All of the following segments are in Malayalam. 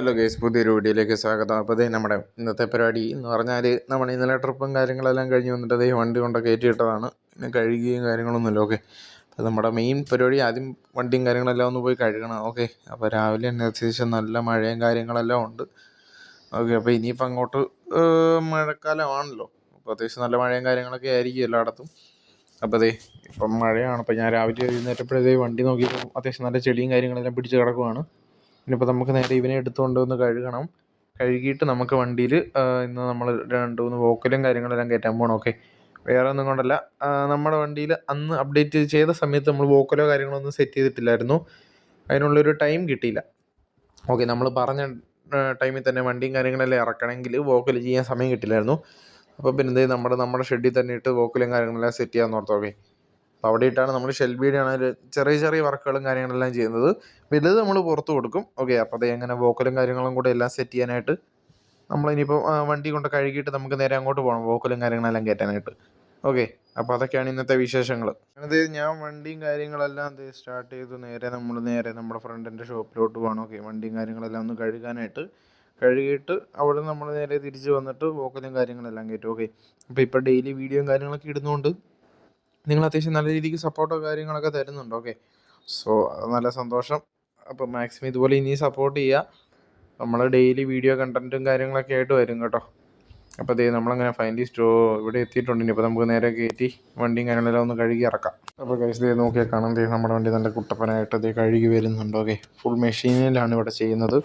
ഹലോ ഗൈസ്, പുതിയൊരു വീഡിയോയിലേക്ക് സ്വാഗതം. അപ്പോൾ നമ്മുടെ ഇന്നത്തെ പരിപാടി എന്ന് പറഞ്ഞാൽ നമ്മൾ ഇന്നലെ ട്രിപ്പും കാര്യങ്ങളെല്ലാം കഴിഞ്ഞ് വന്നിട്ട് വണ്ടി കൊണ്ടൊക്കെ കയറ്റിയിട്ടതാണ്. പിന്നെ കഴുകുകയും കാര്യങ്ങളൊന്നുമില്ല. ഓക്കെ, അപ്പോൾ നമ്മുടെ മെയിൻ പരിപാടി ആദ്യം വണ്ടിയും കാര്യങ്ങളെല്ലാം ഒന്ന് പോയി കഴുകണം. ഓക്കെ, അപ്പോൾ രാവിലെ തന്നെ അത്യാവശ്യം നല്ല മഴയും കാര്യങ്ങളെല്ലാം ഉണ്ട്. ഓക്കെ, അപ്പോൾ ഇനിയിപ്പോൾ അങ്ങോട്ട് മഴക്കാലമാണല്ലോ, അപ്പോൾ അത്യാവശ്യം നല്ല മഴയും കാര്യങ്ങളൊക്കെ ആയിരിക്കും എല്ലായിടത്തും. അപ്പോൾ ഇപ്പം മഴയാണ്. അപ്പോൾ ഞാൻ രാവിലെ എഴുന്നേറ്റപ്പോഴേ വണ്ടി നോക്കിയപ്പോൾ അത്യാവശ്യം നല്ല ചെടിയും കാര്യങ്ങളെല്ലാം പിടിച്ച് കിടക്കുവാണ്. ഇനിയിപ്പോൾ നമുക്ക് നേരെ ഇവനെ എടുത്തുകൊണ്ട് വന്ന് കഴുകണം. കഴുകിയിട്ട് നമുക്ക് വണ്ടിയിൽ ഇന്ന് നമ്മൾ 2-3 വോക്കലും കാര്യങ്ങളെല്ലാം കയറ്റാൻ പോകണം. ഓക്കെ, വേറെ ഒന്നും കൊണ്ടല്ല, നമ്മുടെ വണ്ടിയിൽ അന്ന് അപ്ഡേറ്റ് ചെയ്ത സമയത്ത് നമ്മൾ വോക്കലോ കാര്യങ്ങളോ ഒന്നും സെറ്റ് ചെയ്തിട്ടില്ലായിരുന്നു. അതിനുള്ളൊരു ടൈം കിട്ടിയില്ല. ഓക്കെ, നമ്മൾ പറഞ്ഞ ടൈമിൽ തന്നെ വണ്ടിയും കാര്യങ്ങളെല്ലാം ഇറക്കണമെങ്കിൽ വോക്കൽ ചെയ്യാൻ സമയം കിട്ടില്ലായിരുന്നു. അപ്പോൾ പിന്നെ നമ്മുടെ ഷെഡിൽ തന്നെ ഇട്ട് വോക്കലും കാര്യങ്ങളെല്ലാം സെറ്റ് ചെയ്യാൻ ഓർത്തു. ഓക്കെ, അപ്പോൾ അവിടെ ഇട്ടാണ് നമ്മൾ ഷെൽബിയുടെ ആണെങ്കിൽ ചെറിയ ചെറിയ വർക്കുകളും കാര്യങ്ങളെല്ലാം ചെയ്യുന്നത്. വലുത് നമ്മൾ പുറത്ത് കൊടുക്കും. ഓക്കെ, അപ്പോൾ എങ്ങനെ വോക്കലും കാര്യങ്ങളും കൂടെ എല്ലാം സെറ്റ് ചെയ്യാനായിട്ട് നമ്മളിനിയിപ്പോൾ വണ്ടി കൊണ്ട് കഴുകിയിട്ട് നമുക്ക് നേരെ അങ്ങോട്ട് പോകണം വോക്കലും കാര്യങ്ങളെല്ലാം കയറ്റാനായിട്ട്. ഓക്കെ, അപ്പോൾ അതൊക്കെയാണ് ഇന്നത്തെ വിശേഷങ്ങൾ. ഞാൻ വണ്ടിയും കാര്യങ്ങളെല്ലാം സ്റ്റാർട്ട് ചെയ്തു. നേരെ നമ്മുടെ ഫ്രണ്ടിൻ്റെ ഷോപ്പിലോട്ട് പോകണം. ഓക്കെ, വണ്ടിയും കാര്യങ്ങളെല്ലാം ഒന്ന് കഴുകാനായിട്ട്. കഴുകിയിട്ട് അവിടെ നമ്മൾ നേരെ തിരിച്ച് വന്നിട്ട് വോക്കലും കാര്യങ്ങളെല്ലാം കയറ്റും. ഓക്കെ, അപ്പോൾ ഇപ്പോൾ ഡെയിലി വീഡിയോയും കാര്യങ്ങളൊക്കെ ഇടുന്നതുകൊണ്ട് നിങ്ങൾ അത്യാവശ്യം നല്ല രീതിക്ക് സപ്പോർട്ടോ കാര്യങ്ങളൊക്കെ തരുന്നുണ്ട്. ഓക്കെ, സോ അത് നല്ല സന്തോഷം. അപ്പോൾ മാക്സിമം ഇതുപോലെ ഇനി സപ്പോർട്ട് ചെയ്യുക. നമ്മൾ ഡെയിലി വീഡിയോ കണ്ടൻറ്റും കാര്യങ്ങളൊക്കെ ആയിട്ട് വരും കേട്ടോ. അപ്പോൾ നമ്മളങ്ങനെ ഫൈനലി ഇവിടെ എത്തിയിട്ടുണ്ട്. ഇനി ഇപ്പോൾ നമുക്ക് നേരെ കയറ്റി വണ്ടിയും കാര്യങ്ങളെല്ലാം ഒന്ന് കഴുകി ഇറക്കാം. അപ്പോൾ ഗൈസ് നോക്കിയാൽ കാണാം, നമ്മുടെ വണ്ടി നല്ല കുട്ടപ്പനായിട്ട് കഴുകി വരുന്നുണ്ട്. ഓക്കെ, ഫുൾ മെഷീനിലാണ് ഇവിടെ ചെയ്യുന്നത്.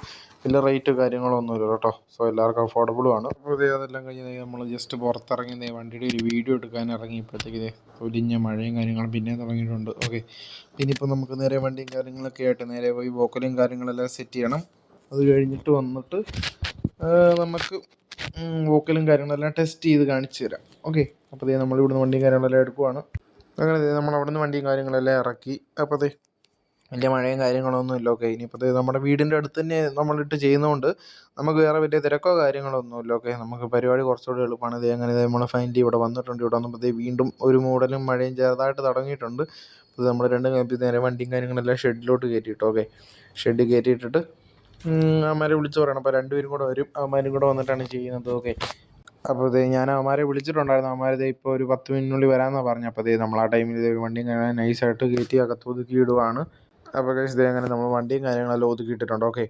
വലിയ റേറ്റ് കാര്യങ്ങളൊന്നുമില്ല കേട്ടോ. സോ എല്ലാവർക്കും അഫോർഡബിളുമാണ്. അപ്പോൾ അതെല്ലാം കഴിഞ്ഞ് നമ്മൾ ജസ്റ്റ് പുറത്തിറങ്ങി വണ്ടിയുടെ ഒരു വീഡിയോ എടുക്കാൻ ഇറങ്ങിയപ്പോഴത്തേക്ക് പൊലിഞ്ഞ മഴയും കാര്യങ്ങളും പിന്നെ തുടങ്ങിയിട്ടുണ്ട്. ഓക്കെ, ഇനിയിപ്പോൾ നമുക്ക് നേരെ വണ്ടിയും കാര്യങ്ങളൊക്കെ ആയിട്ട് നേരെ പോയി വോക്കലും കാര്യങ്ങളെല്ലാം സെറ്റ് ചെയ്യണം. അത് കഴിഞ്ഞിട്ട് വന്നിട്ട് നമുക്ക് വോക്കലും കാര്യങ്ങളെല്ലാം ടെസ്റ്റ് ചെയ്ത് കാണിച്ചു തരാം. ഓക്കെ, അപ്പോൾ നമ്മളിവിടുന്ന് വണ്ടിയും കാര്യങ്ങളെല്ലാം എടുക്കുവാണ്. അങ്ങനെ നമ്മൾ അവിടെ നിന്ന് വണ്ടിയും കാര്യങ്ങളെല്ലാം ഇറക്കി. അപ്പോൾ വലിയ മഴയും കാര്യങ്ങളൊന്നും ഇല്ല. ഓക്കെ, ഇനിയിപ്പോൾ നമ്മുടെ വീടിൻ്റെ അടുത്ത് തന്നെ നമ്മളിട്ട് ചെയ്യുന്നതുകൊണ്ട് നമുക്ക് വേറെ വലിയ തിരക്കോ കാര്യങ്ങളൊന്നും ഇല്ല. ഓക്കെ, നമുക്ക് പരിപാടി കുറച്ചുകൂടി എളുപ്പമാണ്. അങ്ങനെ നമ്മൾ ഫൈനലി ഇവിടെ വന്നിട്ടുണ്ട്. ഇവിടെ വന്നപ്പോൾ വീണ്ടും ഒരു മൂടലും മഴയും ചെറുതായിട്ട് തുടങ്ങിയിട്ടുണ്ട്. അപ്പോൾ നമ്മൾ നേരെ വണ്ടിയും കാര്യങ്ങളെല്ലാം ഷെഡിലോട്ട് കയറ്റിയിട്ടു. ഓക്കെ, ഷെഡ് കയറ്റിയിട്ടിട്ട് അവന്മാരെ വിളിച്ച് പറയണം. അപ്പോൾ 2 പേരും കൂടെ വരും. അവന്മാരും കൂടെ വന്നിട്ടാണ് ചെയ്യുന്നത്. ഓക്കെ, അപ്പോൾ ഞാൻ അവന്മാരെ വിളിച്ചിട്ടുണ്ടായിരുന്നു. അവന്മാർ ഇപ്പോൾ ഒരു 10 മിനിറ്റിനുള്ളിൽ വരാമെന്നാണ് പറഞ്ഞത്. അപ്പോൾ നമ്മൾ ആ ടൈമിൽ വണ്ടിയും കാര്യങ്ങളും നൈസായിട്ട് കയറ്റി അകത്ത് ഒതുക്കി ഇടുവാണ്. അപ്പോൾ ഗൈസ് അങ്ങനെ നമ്മൾ വണ്ടിയും കാര്യങ്ങളെല്ലാം ഒതുക്കിയിട്ടിട്ടുണ്ട്. ഓക്കെ,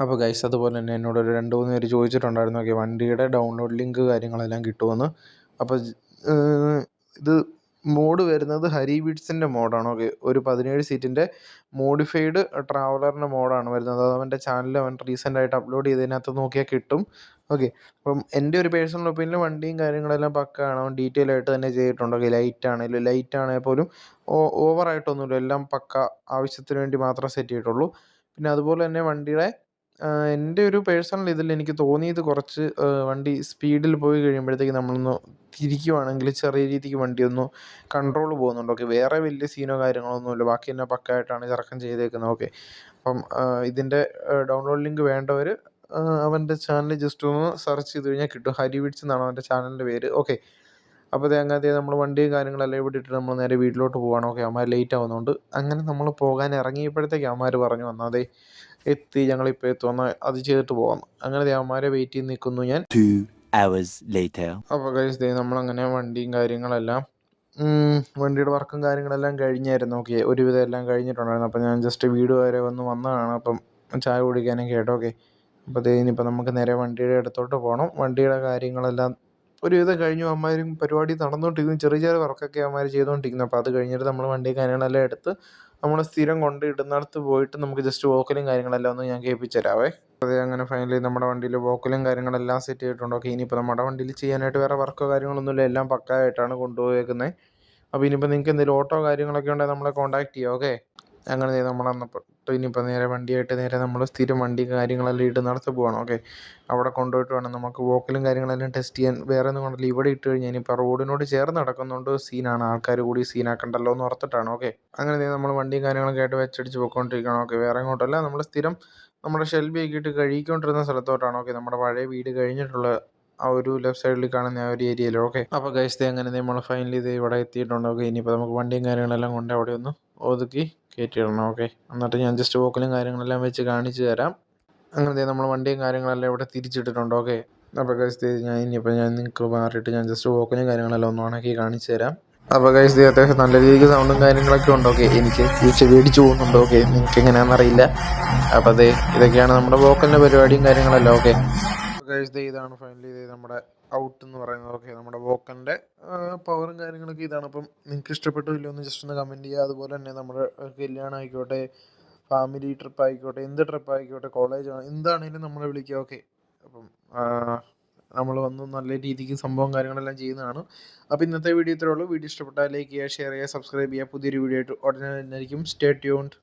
അപ്പോൾ ഗൈസ് അതുപോലെ തന്നെ എന്നോട് ഒരു 2-3 പേര് ചോദിച്ചിട്ടുണ്ടായിരുന്നു. ഓക്കെ, വണ്ടിയുടെ ഡൗൺലോഡ് ലിങ്ക് കാര്യങ്ങളെല്ലാം കിട്ടുമെന്ന്. അപ്പോൾ ഇത് മോഡ് വരുന്നത് ഹരി ബീറ്റ്സിൻ്റെ മോഡാണ്. ഓക്കെ, ഒരു 17 സീറ്റിൻ്റെ മോഡിഫൈഡ് ട്രാവലറിൻ്റെ മോഡാണ് വരുന്നത്. അത് അവൻ്റെ ചാനലിൽ അവൻ റീസെൻ്റായിട്ട് അപ്ലോഡ് ചെയ്തതിനകത്ത് നോക്കിയാൽ കിട്ടും. ഓക്കെ, അപ്പം എൻ്റെ ഒരു പേഴ്സണൽ ഒപ്പീനിയൻ വണ്ടിയും കാര്യങ്ങളെല്ലാം പക്കയാണ്. അവൻ ഡീറ്റെയിൽ ആയിട്ട് തന്നെ ചെയ്തിട്ടുണ്ട്. ഓക്കെ, ലൈറ്റ് ആണെങ്കിൽ പോലും ഓവറായിട്ടൊന്നുമില്ല, എല്ലാം പക്ക ആവശ്യത്തിന് വേണ്ടി മാത്രമേ സെറ്റ് ചെയ്തിട്ടുള്ളൂ. പിന്നെ അതുപോലെ തന്നെ വണ്ടിയുടെ എൻ്റെ ഒരു പേഴ്സണൽ ഇതിൽ എനിക്ക് തോന്നിയത് കുറച്ച് വണ്ടി സ്പീഡിൽ പോയി കഴിയുമ്പോഴത്തേക്ക് നമ്മളൊന്ന് തിരിക്കുവാണെങ്കിൽ ചെറിയ രീതിക്ക് വണ്ടി ഒന്ന് കൺട്രോൾ പോകുന്നുണ്ട്. ഓക്കെ, വേറെ വലിയ സീനോ കാര്യങ്ങളൊന്നുമില്ല, ബാക്കി തന്നെ പക്കായിട്ടാണ് ചെറുക്കൻ ചെയ്തേക്കുന്നത്. ഓക്കെ, അപ്പം ഇതിൻ്റെ ഡൗൺലോഡ് ലിങ്ക് വേണ്ടവർ അവൻ്റെ ചാനൽ ജസ്റ്റ് ഒന്ന് സെർച്ച് ചെയ്ത് കഴിഞ്ഞാൽ കിട്ടും. ഹരി ബീറ്റ്സ് എന്നാണ് അവൻ്റെ ചാനലിൻ്റെ പേര്. ഓക്കെ, അപ്പോൾ അങ്ങനത്തെ നമ്മൾ വണ്ടിയും കാര്യങ്ങളെല്ലാം ഇവിടെ ഇട്ടിട്ട് നമ്മൾ നേരെ വീട്ടിലോട്ട് പോവാണ്. ഓക്കെ, അവന്മാർ ലേറ്റ് ആവുന്നതുകൊണ്ട് അങ്ങനെ നമ്മൾ പോകാൻ ഇറങ്ങിയപ്പോഴത്തേക്ക് അവന്മാർ പറഞ്ഞു വന്നാൽ എത്തി, ഞങ്ങളിപ്പോൾ എത്തുമെന്ന് അത് ചെയ്തിട്ട് പോകാം. അങ്ങനെ അവന്മാരെ വെയിറ്റ് ചെയ്ത് നിൽക്കുന്നു ഞാൻ. 2 hours later. അപ്പോൾ ഗൈസ് നമ്മളങ്ങനെ വണ്ടിയും കാര്യങ്ങളെല്ലാം വണ്ടിയുടെ വർക്കും കാര്യങ്ങളെല്ലാം കഴിഞ്ഞായിരുന്നു. ഓക്കെ, ഒരുവിധം എല്ലാം കഴിഞ്ഞിട്ടുണ്ടായിരുന്നു. അപ്പോൾ ഞാൻ ജസ്റ്റ് വീട് വരെ വന്നതാണ്. അപ്പം ചായ കുടിക്കാനൊക്കെ ആയിട്ട്. ഓക്കെ, അപ്പോൾ ഇനിയിപ്പോൾ നമുക്ക് നേരെ വണ്ടിയുടെ അടുത്തോട്ട് പോകണം. വണ്ടിയുടെ കാര്യങ്ങളെല്ലാം ഒരുവിധം കഴിഞ്ഞു. അവന്മാരും പരിപാടി നടന്നുകൊണ്ടിരിക്കുന്നു. ചെറിയ ചെറിയ വർക്കൊക്കെ അവന്മാർ ചെയ്തുകൊണ്ടിരിക്കുന്നു. അപ്പോൾ അത് കഴിഞ്ഞിട്ട് നമ്മൾ വണ്ടി കാര്യങ്ങളെല്ലാം എടുത്ത് നമ്മൾ സ്ഥിരം കൊണ്ട് ഇടുന്നിടത്ത് പോയിട്ട് നമുക്ക് ജസ്റ്റ് വോക്കലും കാര്യങ്ങളെല്ലാം ഒന്ന് ഞാൻ കേൾപ്പിച്ച് തരാവേ. അങ്ങനെ ഫൈനലി നമ്മുടെ വണ്ടിയിൽ വോക്കലും കാര്യങ്ങളെല്ലാം സെറ്റ് ചെയ്തിട്ടുണ്ട്. ഓക്കെ, ഇനിയിപ്പോൾ നമ്മുടെ വണ്ടിയിൽ ചെയ്യാനായിട്ട് വേറെ വർക്കോ കാര്യങ്ങളൊന്നുമില്ല, എല്ലാം പക്കായിട്ടാണ് കൊണ്ടുപോയേക്കുന്നത്. അപ്പോൾ ഇനിയിപ്പോൾ നിങ്ങൾക്ക് എന്തെങ്കിലും ഓട്ടോ കാര്യങ്ങളൊക്കെ ഉണ്ടെങ്കിൽ നമ്മളെ കോൺടാക്ട് ചെയ്യാം. ഓക്കെ, അങ്ങനെ നമ്മളന്നപ്പോൾ ഇനിയിപ്പോൾ നേരെ വണ്ടിയായിട്ട് നേരെ നമ്മൾ സ്ഥിരം വണ്ടി കാര്യങ്ങളെല്ലാം ഇടുന്നിടത്ത് പോകണം. ഓക്കെ, അവിടെ കൊണ്ടുപോയിട്ട് വേണം നമുക്ക് വോക്കലും കാര്യങ്ങളെല്ലാം ടെസ്റ്റ് ചെയ്യാൻ. വേറെ ഒന്നും കൊണ്ടല്ല, ഇവിടെ ഇട്ട് കഴിഞ്ഞാൽ ഇനിയിപ്പോൾ റോഡിനോട് ചേർന്ന് നടക്കുന്നുണ്ട്, സീനാണ്, ആൾക്കാർ കൂടി സീനാക്കണ്ടല്ലോ എന്ന് ഓർത്തിട്ടാണ്. ഓക്കെ, അങ്ങനെ നമ്മൾ വണ്ടിയും കാര്യങ്ങളൊക്കെ ആയിട്ട് വെച്ചടിച്ച് പോയിക്കൊണ്ടിരിക്കണം. ഓക്കെ, വേറെ എങ്ങോട്ടല്ല, നമ്മൾ സ്ഥിരം നമ്മുടെ ഷെൽബി ആക്കിയിട്ട് കഴുകിക്കൊണ്ടിരുന്ന സ്ഥലത്തോട്ടാണ്. ഓക്കെ, നമ്മുടെ പഴയ വീട് കഴിഞ്ഞിട്ടുള്ള ആ ഒരു ലെഫ്റ്റ് സൈഡിൽ കാണുന്ന ആ ഒരു ഏരിയയിൽ. ഓക്കെ, അപ്പോൾ ഗൈസ് അങ്ങനെ നമ്മൾ ഫൈനലി ഇവിടെ എത്തിയിട്ടുണ്ട്. ഓക്കെ, ഇനിയിപ്പോൾ നമുക്ക് വണ്ടിയും കാര്യങ്ങളെല്ലാം കൊണ്ട് അവിടെ ഒന്ന് ഒതുക്കി കയറ്റിയിടണം. ഓക്കെ, എന്നിട്ട് ഞാൻ ജസ്റ്റ് വോക്കലും കാര്യങ്ങളെല്ലാം വെച്ച് കാണിച്ചു തരാം. അങ്ങനെ നമ്മൾ വണ്ടിയും കാര്യങ്ങളെല്ലാം ഇവിടെ തിരിച്ചിട്ടിട്ടുണ്ട്. ഓക്കെ, അപ്പോൾ ഗൈസ് ഞാൻ നിങ്ങൾക്ക് മാറിയിട്ട് ഞാൻ ജസ്റ്റ് വോക്കിനും കാര്യങ്ങളെല്ലാം ഒന്ന് ഉണക്കി കാണിച്ചു തരാം. അപ്പോൾ ഗൈസ് അത്യാവശ്യം നല്ല രീതിക്ക് സൗണ്ടും കാര്യങ്ങളൊക്കെ ഉണ്ട്. ഓക്കെ, എനിക്ക് പേടിച്ചു പോകുന്നുണ്ട്. ഓക്കെ, നിങ്ങൾക്ക് എങ്ങനെയാണെന്നറിയില്ല. അപ്പോൾ ഇതൊക്കെയാണ് നമ്മുടെ വോക്കലിൻ്റെ പരിപാടിയും കാര്യങ്ങളെല്ലാം. ഓക്കെ ഗൈസ് ഇതാണ് ഫൈനലി നമ്മുടെ ഔട്ട് എന്ന് പറയുന്നത്. ഓക്കെ, നമ്മുടെ വോക്കലിൻ്റെ പവറും കാര്യങ്ങളൊക്കെ ഇതാണ്. അപ്പം നിങ്ങൾക്ക് ഇഷ്ടപ്പെട്ടോ ഇല്ലയോ എന്ന് ജസ്റ്റ് ഒന്ന് കമൻറ്റ് ചെയ്യുക. അതുപോലെ തന്നെ നമ്മുടെ കല്യാണം ആയിക്കോട്ടെ, ഫാമിലി ട്രിപ്പ് ആയിക്കോട്ടെ, എന്ത് ട്രിപ്പ് ആയിക്കോട്ടെ, കോളേജ് എന്താണെങ്കിലും നമ്മളെ വിളിക്കുക. ഓക്കെ, അപ്പം നമ്മൾ വന്ന് നല്ല രീതിക്ക് സംഭവം കാര്യങ്ങളെല്ലാം ചെയ്യുന്നതാണ്. അപ്പോൾ ഇന്നത്തെ വീഡിയോ ഇത്രേ ഉള്ളൂ. വീഡിയോ ഇഷ്ടപ്പെട്ടാൽ ലൈക്ക് ചെയ്യുക, ഷെയർ ചെയ്യുക, സബ്സ്ക്രൈബ് ചെയ്യുക. പുതിയൊരു വീഡിയോ ആയിട്ട് ഉടനെ തന്നെ ആയിരിക്കും. Stay tuned.